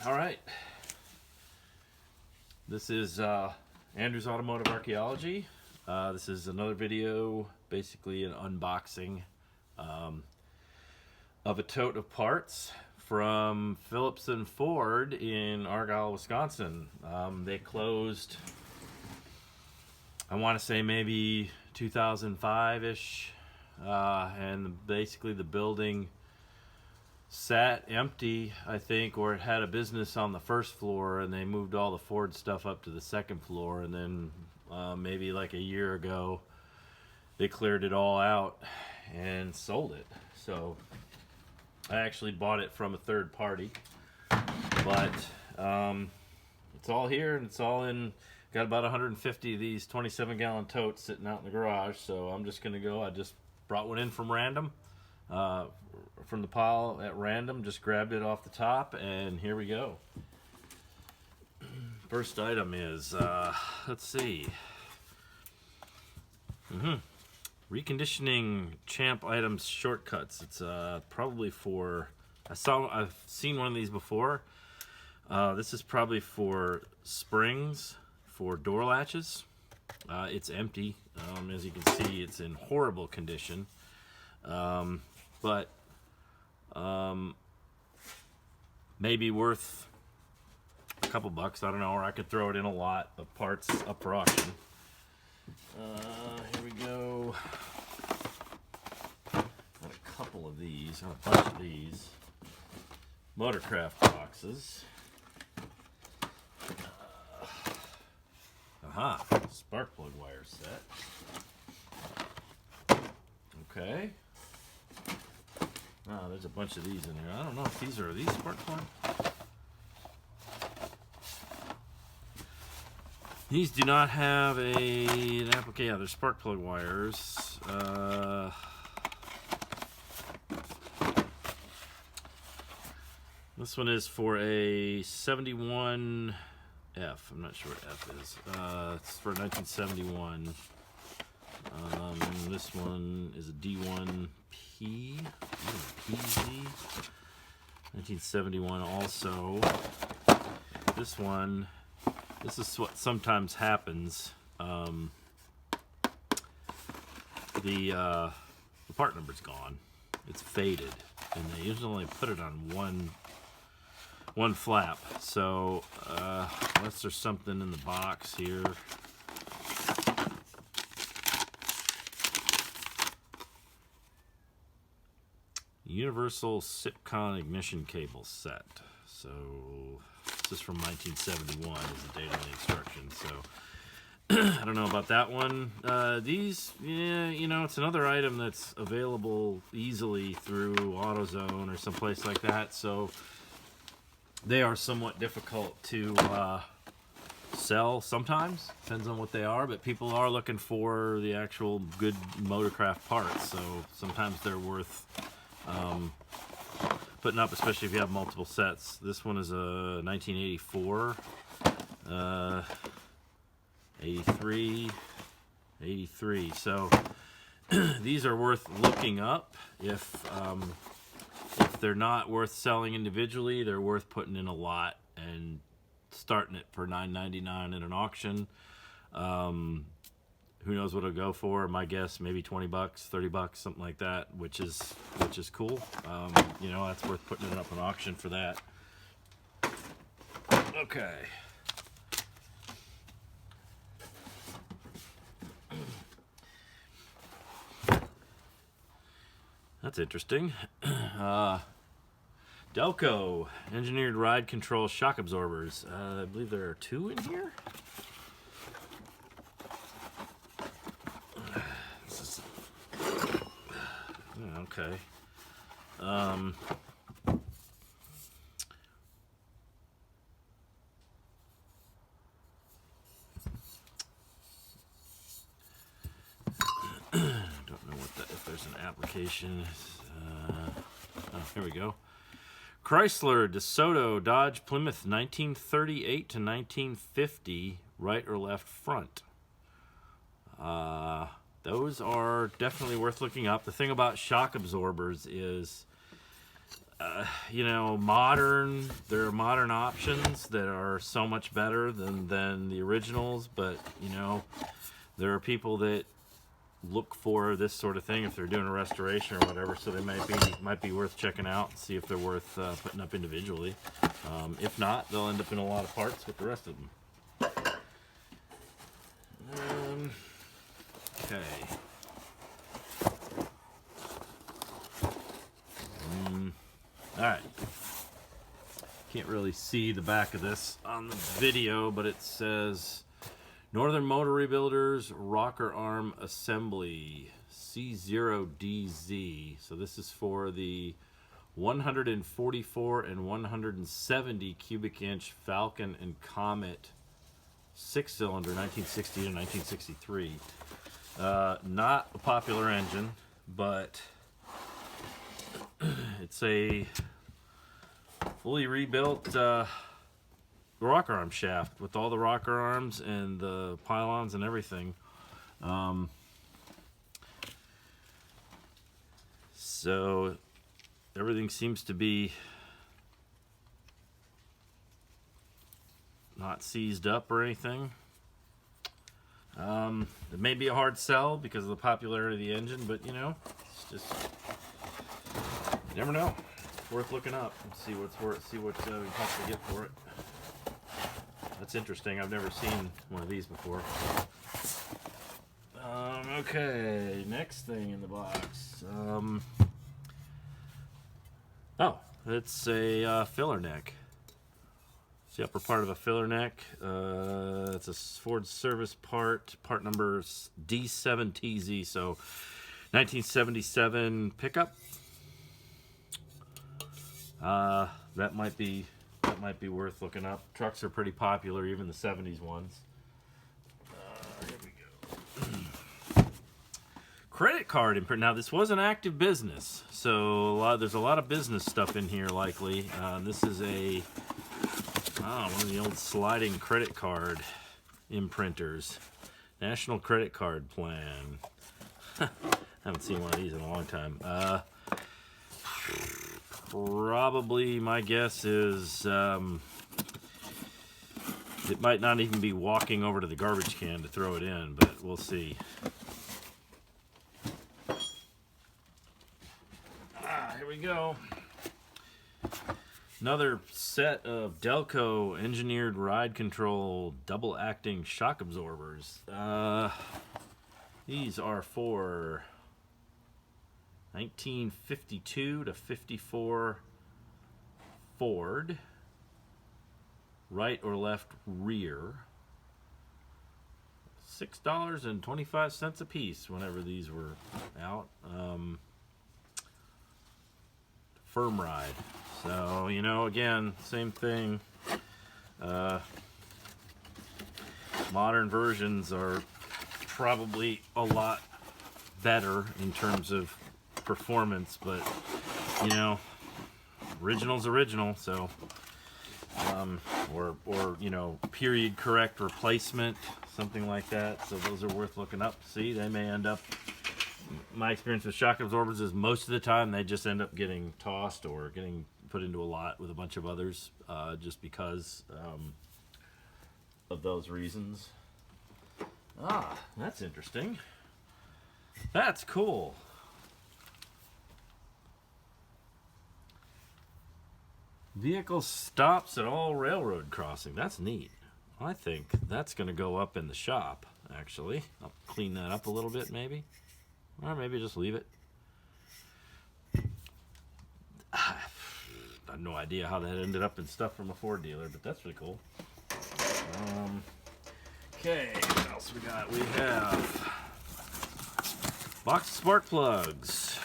All right. This is Andrew's Automotive Archaeology. This is another video, basically an unboxing of a tote of parts from Phillipson Ford in Argyle, Wisconsin. They closed, I want to say maybe 2005-ish, and basically the building sat empty, I think, or it had a business on the first floor, and they moved all the Ford stuff up to the second floor, and then maybe like a year ago they cleared it all out and sold it. So I actually bought it from a third party, but it's all here, and it's all in. Got about 150 of these 27-gallon totes sitting out in the garage, so I'm just gonna go. I just brought one in from random, from the pile at random, just grabbed it off the top, and here we go. First item is, let's see, reconditioning Champ items shortcuts. It's probably for, I've seen one of these before. This is probably for springs for door latches. It's empty. As you can see, it's in horrible condition. But maybe worth a couple bucks, I don't know, or I could throw it in a lot of parts up for auction. Here we go. Got a couple of these, a bunch of these Motorcraft boxes. Spark plug wire set. Okay. Oh, there's a bunch of these in here. I don't know if these spark plug. These do not have an application. Yeah, they're spark plug wires. This one is for a 71F. I'm not sure what F is. It's for 1971. This one is a D1P. PZ. 1971 also. This one, this is what sometimes happens. The part number's gone. It's faded, and they usually only put it on one flap. So unless there's something in the box here. Universal Sipcon ignition cable set. So this is from 1971 is the date on the instructions. So I don't know about that one. These, yeah, you know, it's another item that's available easily through AutoZone or someplace like that. So they are somewhat difficult to sell sometimes. Depends on what they are, but people are looking for the actual good Motorcraft parts. So sometimes they're worth putting up, especially if you have multiple sets. This one is a 1984, 83. So these are worth looking up. If they're not worth selling individually, they're worth putting in a lot and starting it for $9.99 at an auction. Who knows what it'll go for? My guess, maybe 20 bucks, 30 bucks, something like that, which is cool. You know, that's worth putting it up an auction for that. Okay. That's interesting. Delco engineered ride control shock absorbers. I believe there are 2 in here. Okay. Don't know if there's an application. Oh, here we go. Chrysler, DeSoto, Dodge, Plymouth, 1938 to 1950, right or left front. Those are definitely worth looking up. The thing about shock absorbers is you know, there are modern options that are so much better than the originals, but, you know, there are people that look for this sort of thing if they're doing a restoration or whatever, so they might be worth checking out and see if they're worth putting up individually. If not, they'll end up in a lot of parts with the rest of them. Okay. Alright. Can't really see the back of this on the video, but it says Northern Motor Rebuilders Rocker Arm Assembly C0DZ. So this is for the 144 and 170 cubic inch Falcon and Comet 6-cylinder 1960 to 1963. Not a popular engine, but it's a fully rebuilt rocker arm shaft with all the rocker arms and the pylons and everything. So everything seems to be not seized up or anything. It may be a hard sell because of the popularity of the engine, but you know, it's just, you never know. It's worth looking up and see what's worth, see what we possibly get for it. That's interesting. I've never seen one of these before. Okay, next thing in the box. Oh, it's a filler neck. It's the upper part of a filler neck. It's a Ford service part number D7TZ. So 1977 pickup. That might be worth looking up. Trucks are pretty popular, even the 70s ones. Here we go. Credit card imprint. Now this was an active business, so there's a lot of business stuff in here likely. This is one of the old sliding credit card imprinters. National Credit Card Plan. Haven't seen one of these in a long time. Probably my guess is it might not even be walking over to the garbage can to throw it in, but we'll see. Here we go. Another set of Delco engineered ride control double acting shock absorbers. These are for 1952 to 54 Ford, right or left rear. $6.25 a piece whenever these were out. Firm ride. So, you know, again, same thing. Modern versions are probably a lot better in terms of performance, but you know, original's original. So or you know, period correct replacement, something like that. So those are worth looking up. See, they may end up, my experience with shock absorbers is most of the time they just end up getting tossed or getting put into a lot with a bunch of others, just because of those reasons. That's interesting. That's cool. Vehicle stops at all railroad crossing. That's neat. I think that's going to go up in the shop, actually. I'll clean that up a little bit, maybe. Or maybe just leave it. I have no idea how that ended up in stuff from a Ford dealer, but that's really cool. Okay, what else we got? We have box of spark plugs.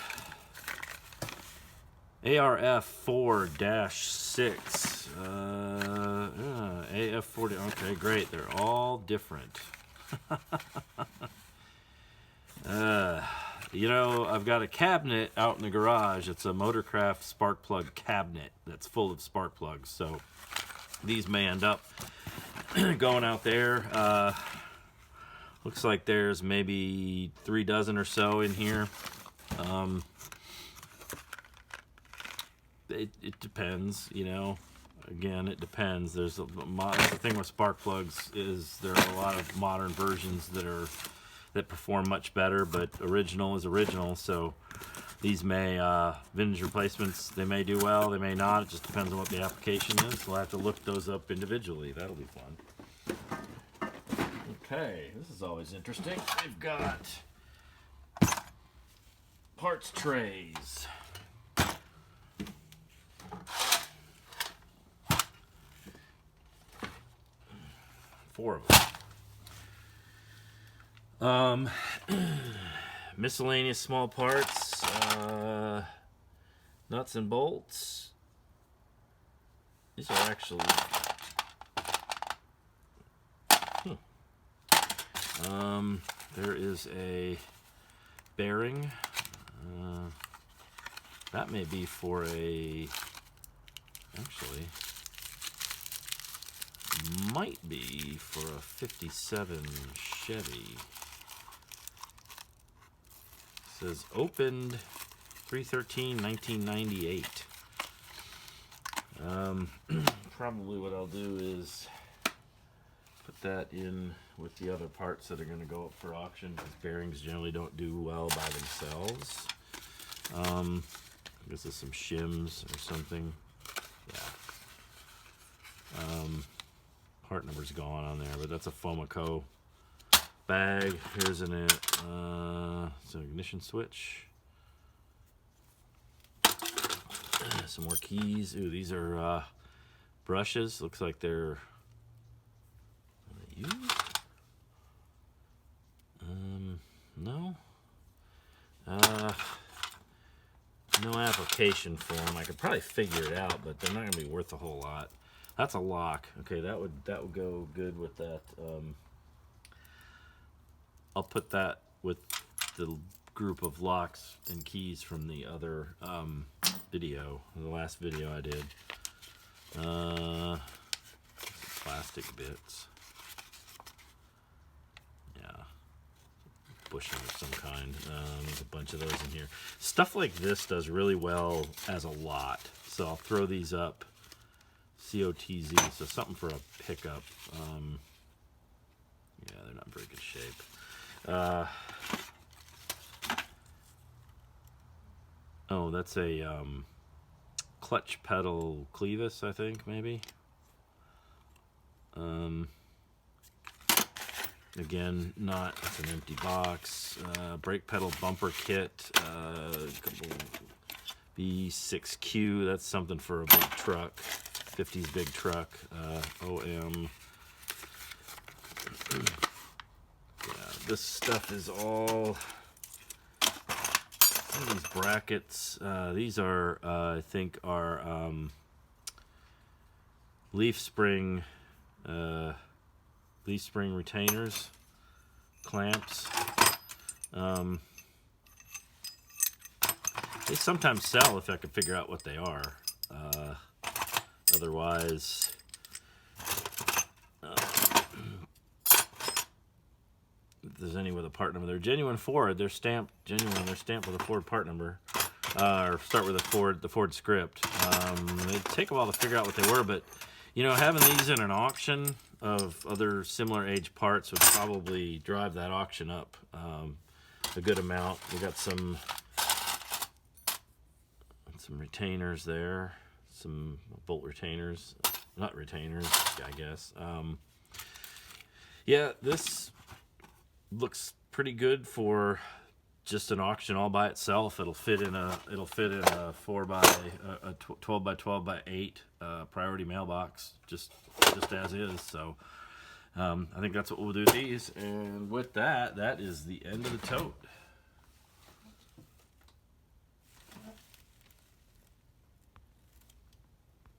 ARF 4-6. AF40. Okay, great. They're all different. You know, I've got a cabinet out in the garage. It's a Motorcraft spark plug cabinet that's full of spark plugs. So these may end up going out there. Looks like there's maybe 3 dozen or so in here. it depends, you know. Again, it depends. There's the thing with spark plugs is there are a lot of modern versions that perform much better, but original is original. So these may vintage replacements, they may do well, they may not. It just depends on what the application is. We'll have to look those up individually. That'll be fun. Okay, this is always interesting. We've got parts trays. Four of them. Miscellaneous small parts, nuts and bolts. These are actually there is a bearing. That may be for actually might be for a 57 Chevy. It says opened 3/13/1998. Probably what I'll do is put that in with the other parts that are going to go up for auction, because bearings generally don't do well by themselves. I guess there's some shims or something. Yeah. Part number's gone on there, but that's a Fomaco bag. Here's it's an ignition switch. Some more keys. Ooh, these are brushes. Looks like they're used. No. No application for them. I could probably figure it out, but they're not gonna be worth a whole lot. That's a lock. Okay, that would go good with that. I'll put that with the group of locks and keys from the other video, the last video I did. Plastic bits. Yeah, bushing of some kind. There's a bunch of those in here. Stuff like this does really well as a lot, so I'll throw these up. COTZ, so something for a pickup. Yeah, they're not in very good shape. Oh, that's a clutch pedal clevis, I think, maybe. Again, it's an empty box. Brake pedal bumper kit. Couple B6Q, that's something for a big truck. 50s big truck. OM. Yeah, this stuff is all. Some of these brackets. These are, I think, are leaf spring retainers, clamps. They sometimes sell if I can figure out what they are. Otherwise, if there's any with a part number, they're genuine Ford. They're stamped genuine. They're stamped with a Ford part number, or start with the Ford script. It'd take a while to figure out what they were, but you know, having these in an auction of other similar age parts would probably drive that auction up a good amount. We got some retainers there. Some bolt retainers, not retainers, I guess. Yeah, this looks pretty good for just an auction all by itself. It'll fit in a 12 by 12 by 8 priority mailbox, just as is. So I think that's what we'll do with these. And with that, that is the end of the tote.